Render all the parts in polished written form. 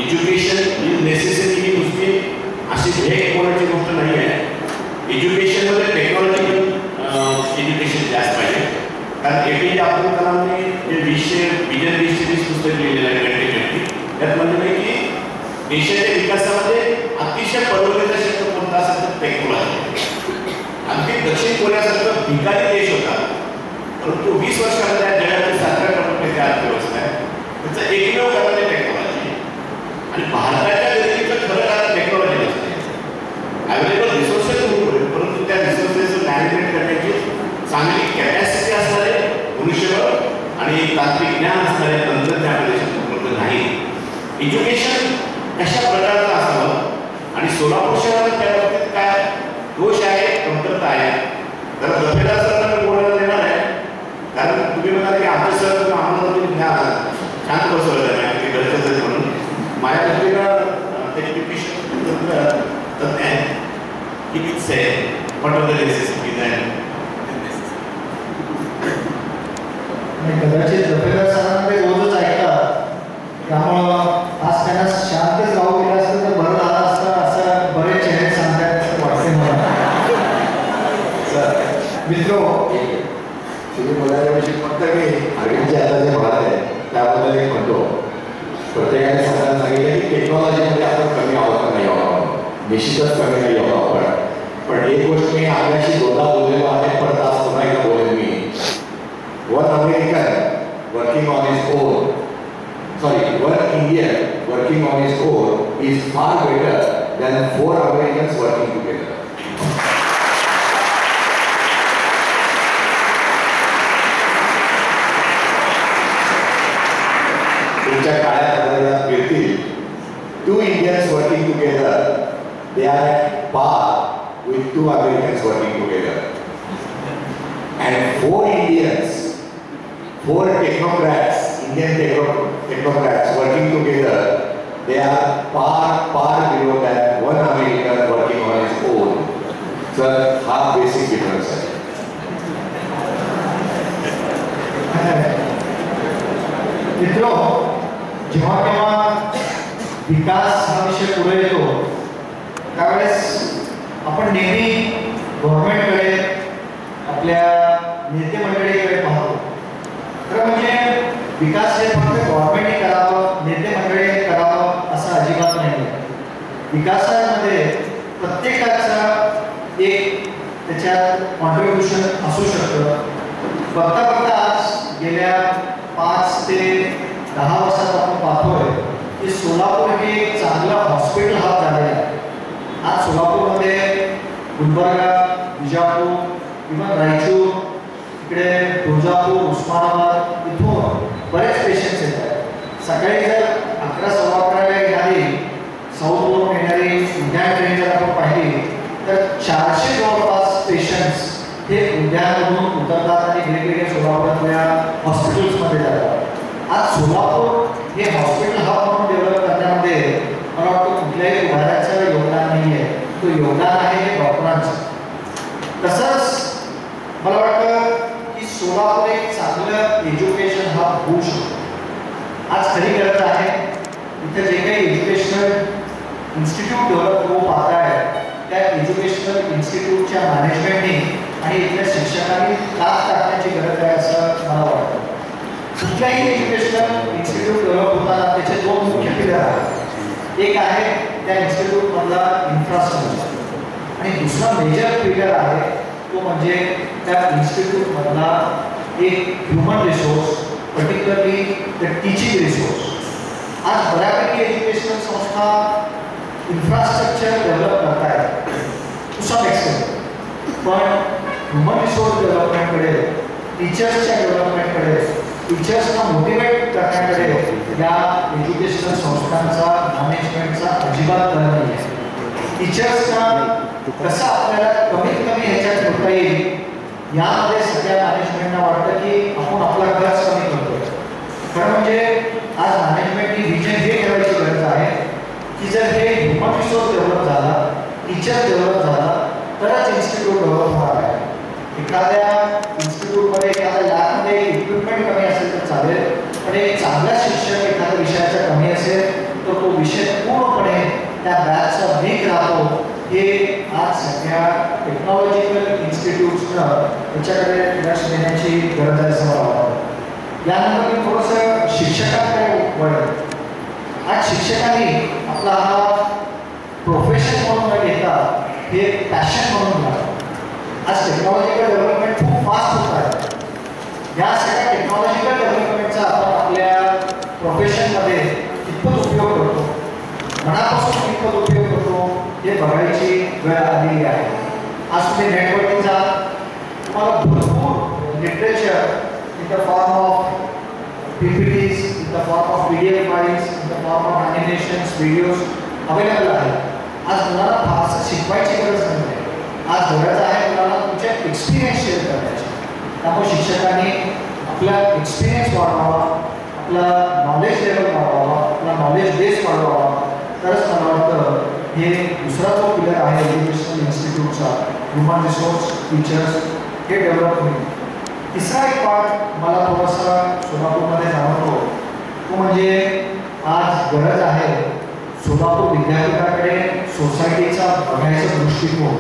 Education is necessary ही नुसती अशी भेट कोणाची गोष्ट नाही आहे. एज्युकेशनमध्ये टेक्नॉलॉजिकल एज्युकेशन जास्त पाहिजे. कारण APJ अब्दुल कलामने जे 2020 पुस्तक लिहिलेलं आहे 2020, त्यात म्हणलेलं आहे की देशाच्या विकासामध्ये अतिशय परवडीचा शब्द कोणता असेल तर टेक्नॉलॉजी. अगदी दक्षिण कोरियासारखा भिकारी देश होता, परंतु 20 वर्षामध्ये जगातील 7व्या क्रमांकाची अर्थव्यवस्था आहे. त्याचं एकमेव कारण आहे टेक्नॉलॉजी. आणि भारताच्या गरिबीचं खरं कारण टेक्नॉलॉजी नसते. अवेलेबल रिसोर्सेस खूप होईल, परंतु त्या रिसोर्सेस मॅनेजमेंट करण्याची चांगली कॅपॅसिटी असणारे मनुष्यबळ आणि तांत्रिक ज्ञान असणारे तंत्रज्ञान देशात उपलब्ध नाही. एज्युकेशन कशा प्रकारचं असावं आणि सोलापूर शहरात त्या बाबतीत काय दोष आहे, कमतरता आहे, जरा दफेदार सरकारला बोलायला देणार आहे. कारण तुम्ही म्हणाल की आमचं सर तुम्ही आम्हाला तुम्ही घ्या शांत बसवलं आहे गरजेचं आहे म्हणून. माझ्या दृष्टीनं एज्युकेशन तज्ञ आहे की मीच आहे what are the necessities and कदाचित दफेदार सरांना ते रोजच ऐकतात, त्यामुळं आज त्यांना शांतच राहू दिलं असतं तर बरं झालं असतं असं बरेच चेहरे सांगतात वाटते मला. मित्र तुम्ही बोलायच्याविषयी फक्त मी अरविंदचे आता जे भाग आहे त्याबद्दल एक म्हणतो. प्रत्येकाने सगळ्यांना सांगितलं की टेक्नॉलॉजीमध्ये आपण कमी आहोत का नाही आहोत, निश्चितच कमी नाही आहोत आपण. पण एक गोष्ट मी आपल्याशी दोनदा बोललेलो आहे, पण आज पुन्हा एकदा बोलेन मी. One American working on his own, one Indian working on his own is far better than 4 Americans working together. तुमच्या काळ्या पदरात फिरतील 2 Indians working together, they are at par with 2 Americans working together. And 4 Indians, 4 technocrats, Indian technocrats working together, they are far below than 1 American working on his own. So, हा basic difference आहे. मित्रो, जेव्हा केव्हा विकास हा विषय पुढे येतो त्यावेळेस आपण नेहमी गव्हर्नमेंटकडे आपल्या नेते मंडळीकडे पाहतो. खरं म्हणजे विकास हे फक्त गव्हर्नमेंटने करावं, नेते मंडळीने करावं असं अजिबात नाही. विकासामध्ये प्रत्येकाचं एक त्याच्यात कॉन्ट्रीब्युशन असू शकतं. बघता बघता आज गेल्या 5 ते 10 वर्षात आपण पाहतोय की सोलापूर हे एक चांगलं हॉस्पिटल हब झालेलं आहे. आज सोलापूरमध्ये गुलबर्गा, विजापूर किंवा रायचूर, इकडे तुळजापूर, उस्मानाबाद इथून बरेच पेशंट्स येतात. सकाळी जर 11:15 येणारी साऊथवरून येणारी उद्यान ट्रेन जर आपण पाहिली तर 400 जवळपास पेशंट्स हे उद्यानमधून उतरतात आणि वेगवेगळ्या सोलापुरातल्या हॉस्पिटल्समध्ये जातात. आज सोलापूर हे हॉस्पिटल हब म्हणून डेव्हलप करण्यामध्ये मला वाटतं कुठल्याही उभाऱ्याचं योगदान नाही आहे, तो योगदान आहे डॉक्टरांचं. तसंच मला वाटतं की सोलापूर एक चांगलं एज्युकेशन हब होऊ शकतो. आज खरी गरज आहे इथे जे काही एज्युकेशनल इन्स्टिट्यूट डेव्हलप होऊ पाहत आहे त्या एज्युकेशनल इन्स्टिट्यूटच्या मॅनेजमेंटने आणि इथल्या शिक्षकांनी कास टाकण्याची गरज आहे असं मला वाटतं. कुठल्याही एज्युकेशनल इन्स्टिट्यूट डेव्हलप होताना त्याचे 2 मुख्य पिलर आहेत. एक आहे त्या इन्स्टिट्यूटमधला इन्फ्रास्ट्रक्चर आणि दुसरा मेजर पिलर आहे तो म्हणजे त्या इन्स्टिट्यूटमधला एक human resource, particularly the teaching resource. आज बऱ्यापैकी एज्युकेशनल संस्था इन्फ्रास्ट्रक्चर डेव्हलप करत आहेत टू सम एक्सटेंट, पण ह्युमन रिसोर्स डेव्हलपमेंटकडे, टीचर्सच्या डेव्हलपमेंटकडे, टीचर्सना मोटिवेट करण्याकडे या एज्युकेशनल संस्थांचा मॅनेजमेंटचा अजिबात कल नाही आहे. टीचर्सना कसं आपल्याला कमीत कमी ह्याच्यात होता येईल यामध्ये सगळ्या मॅनेजमेंटना वाटतं की आपण आपला खर्च कमी करतो. खरं म्हणजे आज मॅनेजमेंटनी विजन हे ठेवायची गरज आहे की जर हे ह्युमन रिसोर्स डेव्हलप झाला, टीचर डेव्हलप झाला तरच इन्स्टिट्यूट डेव्हलप होणार आहे. एखाद्या इन्स्टिट्यूटमध्ये एखाद्या लॅबमध्ये इक्विपमेंट कमी असेल तर चालेल, पण एक चांगला शिक्षक एखाद्या विषयाचा कमी असेल तर करतो, तो विषय पूर्णपणे त्या बॅचचा वीक राहतो, हे आज सगळ्या टेक्नॉलॉजिकल इन्स्टिट्यूट्सनं त्याच्याकडे लक्ष देण्याची गरज आहे असं मला वाटतं. यानंतर मी थोडंसं शिक्षकांकडे वळेन. आज शिक्षकांनी आपला हा प्रोफेशन म्हणून न घेता हे पॅशन म्हणून घ्यावं. आज टेक्नॉलॉजिकल डेव्हलपमेंट खूप फास्ट होत आहे. या सगळ्या टेक्नॉलॉजिकल डेव्हलपमेंटचा आपण आपल्या प्रोफेशनमध्ये कितपत उपयोग करतो, मनापासून कितपत उपयोग करतो हे बघायची वेळ आलेली आहे. आज तुम्ही नेटवरती जा, तुम्हाला भरपूर literature in the form of PPTs, in the form of PDF files, in the form of animations, videos available आहे. आज मुलांना फारसं शिकवायची गरज नाही. आज गरज आहे मुलांना तुमचे एक्सपिरियन्स शेअर करण्याची. त्यामुळे शिक्षकांनी आपला एक्सपिरियन्स वाढवावा, आपला नॉलेज लेवल वाढवावा, आपला नॉलेज बेस वाढवावा, तरच मला वाटतं हे दुसरा जो पिलर आहे एज्युकेशनल इन्स्टिट्यूटचा, ह्युमन रिसोर्स टीचर्स, हे डेव्हलप होईल. तिसरा एक पार्ट मला थोडासा सोलापूरमध्ये जाणवतो, तो म्हणजे आज गरज आहे सोलापूर विद्यापीठाकडे सोसायटीचा बघायचा दृष्टिकोन.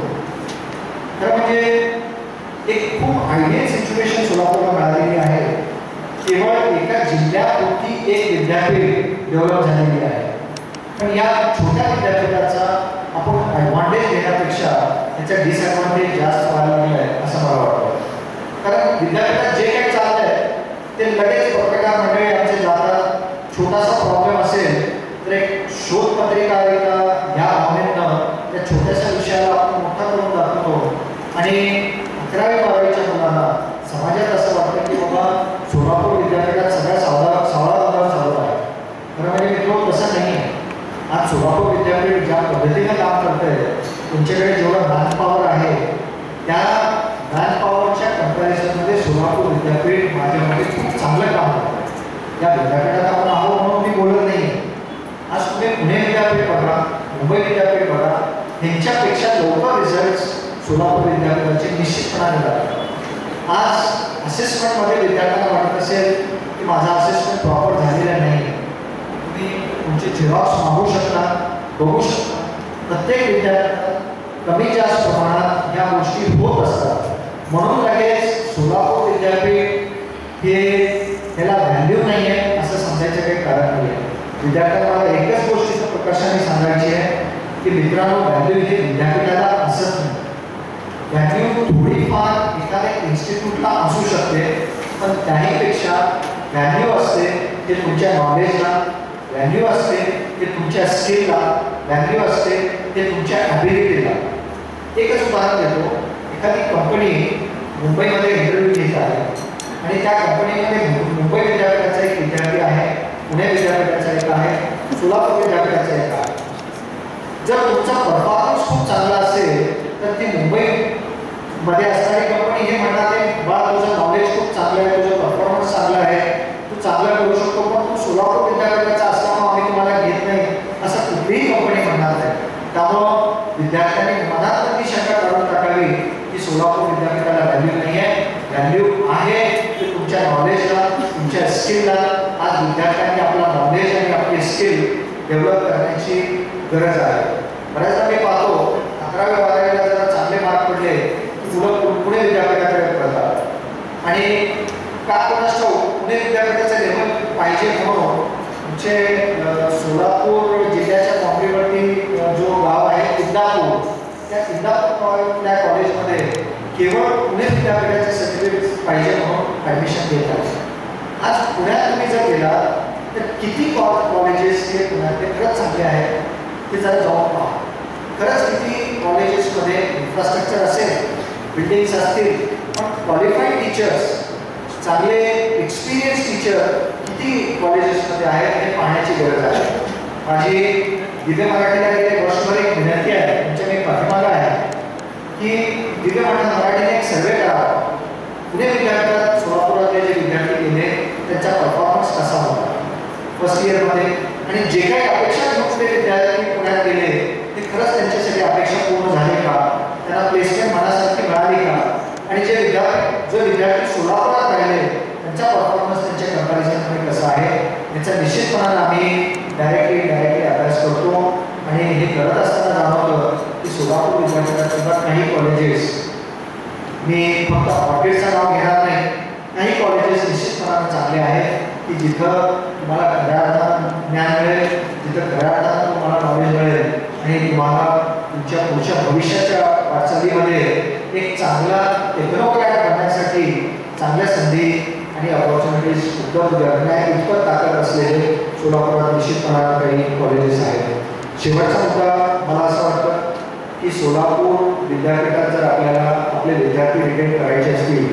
खरं म्हणजे एक खूप आयडियल सिच्युएशन सोलापूरला मिळालेली आहे. केवळ एका जिल्ह्यापुरती एक विद्यापीठ डेव्हलप झालेली आहे. पण या छोट्या विद्यापीठाचा आपण ॲडव्हान्टेज घेण्यापेक्षा त्याचा डिसॲडव्हान्टेज जास्त व्हायला लागला आहे असं मला वाटतं. कारण विद्यापीठात जे काही चाललंय ते लगेच पत्रकार मंडळी आमचे जातात. छोटासा प्रॉब्लेम असेल तर एक शोध पत्रिका ह्या भावनेनं त्या छोट्याशा विषयाला आपण मोठा करून दाखवतो. आणि 11वी-12वीच्या मुलांना समाजात असं वाटतं की बाबा सोलापूर विद्यापीठात सगळ्या सावळा बंगाल चालू आहे. खरं म्हणजे मित्र तसं नाही आहे. आज सोलापूर विद्यापीठ ज्या पद्धतीनं काम करत आहे, तुमच्याकडे जेवढं मॅनपॉवर आहे त्या मॅनपॉवरच्या कंपॅरिझनमध्ये सोलापूर विद्यापीठ माझ्या मते खूप चांगलं काम करतं. या विद्यापीठात आपण आहोत म्हणून मी बोलत नाही. आज तुम्ही पुणे विद्यापीठ बघा, मुंबई विद्यापीठ बघा, ह्यांच्यापेक्षा लवकर रिझल्ट सोलापूर विद्यापीठाचे निश्चितपणाने लागतात. आज असेसमेंटमध्ये विद्यार्थ्यांना वाटत असेल की माझा असेसमेंट प्रॉपर झालेला नाही, तुम्ही तुमचे झेरॉक्स मागू शकता, बघू शकता. प्रत्येक विद्यार्थ्यांना कमी जास्त प्रमाणात या गोष्टी होत असतात. म्हणून लगेच सोलापूर विद्यापीठ हे त्याला व्हॅल्यू नाही आहे असं समजायचं काही कारण नाही आहे. विद्यार्थ्यांना मला एकच गोष्टीचं प्रकर्षाने सांगायची आहे की मित्रांनो, व्हॅल्यू हे विद्यापीठाला असत नाही. व्हॅल्यू थोडीफार एखाद्या इन्स्टिट्यूटला असू शकते, पण त्याहीपेक्षा व्हॅल्यू असते ते तुमच्या नॉलेजला, व्हॅल्यू असते ते तुमच्या स्किलला, व्हॅल्यू असते ते तुमच्या ॲबिलिटीला. एकच उदाहरण देतो. एखादी कंपनी मुंबईमध्ये इंटरव्ह्यू घेत आहे आणि त्या कंपनीमध्ये मुंबई विद्यापीठाचा एक विद्यार्थी आहे, पुणे विद्यापीठाचा एक आहे, सोलापूर विद्यापीठाचा एक आहे. जर तुमचा परफॉर्मन्स खूप चांगला असेल तर ती मुंबईमध्ये असणारी कंपनी हे म्हणणार आहे, बा तुझं नॉलेज खूप चांगलं आहे, तुझं परफॉर्मन्स चांगलं आहे, तू चांगलं करू शकतो, पण तू सोलापूर विद्यापीठाचा असल्यामुळे आम्ही तुम्हाला घेत नाही असं कुठलीही कंपनी म्हणणार नाही. त्यामुळं विद्यार्थ्यांनी मनात ती शंका काढून टाकावी की सोलापूर विद्यापीठाला व्हॅल्यू नाही आहे. व्हॅल्यू आहे ते तुमच्या नॉलेजला, तुमच्या स्किलला. आज विद्यार्थ्यांनी आपला नॉलेज आणि आपली स्किल डेव्हलप करण्याची गरज आहे. बऱ्याचदा मी पाहतो 11वी-12वीला जरा चांगले मार्क पडले की मुलं पुणे विद्यापीठाकडे पडतात. आणि का कोणास पुणे विद्यापीठाचा लेवल पाहिजे म्हणून तुमचे सोलापूर जिल्ह्याच्या बाउंड्रीवरती जो गाव आहे इंदापूर, त्या इंदापूर त्या कॉलेजमध्ये केवळ पुणे विद्यापीठाचे सर्टिफिकेट पाहिजे म्हणून ॲडमिशन घेत आहे. आज पुण्यात तुम्ही जर गेला तर किती कॉलेजेस हे पुण्यातले खरंच चांगले आहेत ते जरा जाऊन पहा. खरंच किती कॉलेजेसमध्ये इन्फ्रास्ट्रक्चर असेल, बिल्डिंग्स असतील, पण क्वालिफाईड टीचर्स, चांगले एक्सपिरियन्स टीचर किती कॉलेजेसमध्ये आहेत हे पाहण्याची गरज आहे. माझी दिव्य मराठीला गेले वर्षभर एक विनंती आहे, तुमच्या मी पाठीमागं आहे की दिव्य मराठीने एक सर्वे करावा. पुणे विद्यापीठात सोलापुरातले जे विद्यार्थी गेले त्यांचा परफॉर्मन्स कसा होता फर्स्ट इयरमध्ये, आणि जे काही अपेक्षा घेऊन ते विद्यार्थी पुण्यात गेले ते खरंच त्यांच्यासाठी अपेक्षा पूर्ण झाली का, त्यांना प्लेसमेंट मनासारखी मिळाली का, आणि जे विद्यार्थी सोलापुरात राहिले त्यांचा परफॉर्मन्स त्यांच्या कंपॅरिझनमध्ये कसा आहे याचा निश्चितपणाने आम्ही डायरेक्टली करतो आणि हे करत असताना जाणवतं की सोलापूर विद्यापीठात काही कॉलेजेस, मी फक्त ऑर्किडचं नाव घेणार नाही, काही कॉलेजेस निश्चितपणाने चांगले आहेत की जिथं तुम्हाला खऱ्या अर्थानं ज्ञान मिळेल, जिथं खऱ्या अर्थानं तुम्हाला नॉलेज मिळेल आणि तुम्हाला तुमच्या पुढच्या भविष्याच्या वाटचालीमध्ये एक चांगला टेक्नोक्रॅट बनण्यासाठी चांगल्या संधी आणि ऑपॉर्च्युनिटीज उपलब्ध करण्या इतपत ताकद असलेले सोलापुरात निश्चितपणानं काही कॉलेजेस आहेत. शेवटचा मुद्दा मला असं वाटतं की सोलापूर विद्यापीठात जर आपल्याला आपले विद्यार्थी रिटेन करायचे असतील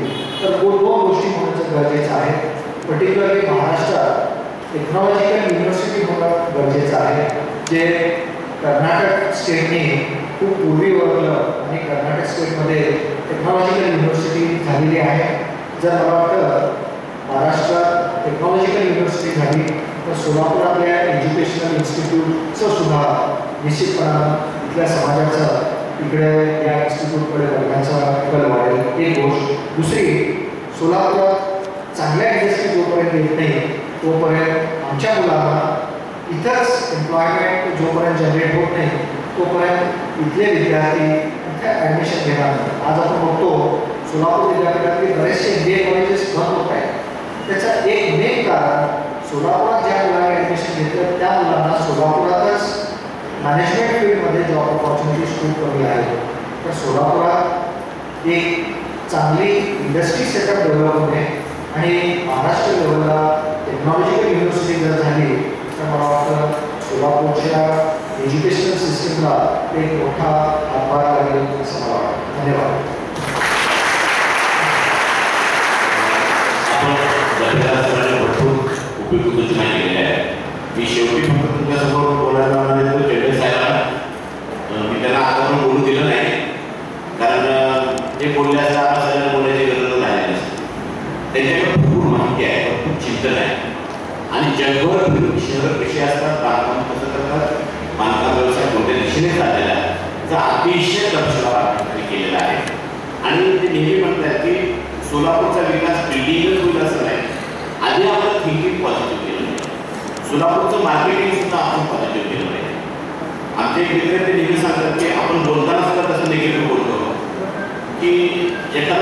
तर दोन गोष्टी होणं गरजेचं आहे. पर्टिक्युलरली महाराष्ट्रात टेक्नॉलॉजिकल युनिव्हर्सिटी होणं गरजेचं आहे, जे कर्नाटक स्टेटने खूप पूर्वी ओळखलं आणि कर्नाटक स्टेटमध्ये टेक्नॉलॉजिकल युनिव्हर्सिटी झालेली आहे. जर मला वाटतं महाराष्ट्रात टेक्नॉलॉजिकल युनिव्हर्सिटी झाली तर सोलापुरातल्या एज्युकेशनल इन्स्टिट्यूटचं सुद्धा निश्चितपणानं इथल्या समाजाचं इकडे या इन्स्टिट्यूटकडे बघण्याचा कल वाढेल. एक गोष्ट. दुसरी, सोलापुरात चांगल्या इंडस्ट्री जोपर्यंत येत नाही तोपर्यंत आमच्या मुलांना इथंच एम्प्लॉयमेंट जोपर्यंत जनरेट होत नाही तोपर्यंत इथले विद्यार्थी इथे ॲडमिशन घेणार नाही. आज आपण बघतो सोलापूर विद्यापीठातले बरेचसे MBA कॉलेजेस बंद होत आहेत. त्याचं एक मेन कारण सोलापुरात ज्या मुलांनी ॲडमिशन घेतलं त्या मुलांना सोलापुरातच मॅनेजमेंट फील्डमध्ये जॉब ऑपॉर्च्युनिटीज खूप कमी आहेत. तर सोलापुरात एक चांगली इंडस्ट्री सेटअप डेव्हलप होणे आणि महाराष्ट्र लेवलला टेक्नॉलॉजिकल युनिव्हर्सिटी जर झाली तर मला वाटतं सोलापूरच्या एज्युकेशनल सिस्टीमला एक मोठा हातभार लागेल असं मला वाटतं. धन्यवाद. भरपूर उपयुक्त माहिती दिली आहे. मी शेवटी फक्त तुमच्यासमोर बोलायला म्हणाले तो चेंडे साहेबांना मी त्यांना आता पण बोलू दिलं नाही, कारण ते बोलले असता आता सगळ्यांना बोलायची गरज राहिली नसते. त्यांच्याकडे भरपूर माहिती आहे, भरपूर चिंतन आहे आणि जगभर शहर कशी असतात, बांधकाम कसं करतात, बांधकाम व्यवसाय कोणत्या दिशेने चाललेला आहे याचा अतिशय तपशीलवार केलेला आहे. आणि ते नेहमी म्हणतात की सोलापूरचा विकास बिल्डिंगच होईल असं नाही, आधी आपण थिंकिंग पॉझिटिव्ह केलं नाही, सोलापूरचं मार्केटिंग सुद्धा आपण पॉझिटिव्ह केलं नाही. आमचे एक मित्र ते नेहमी सांगतात की आपण बोलताना सुद्धा तसं निगेटिव्ह बोलतो की एखादा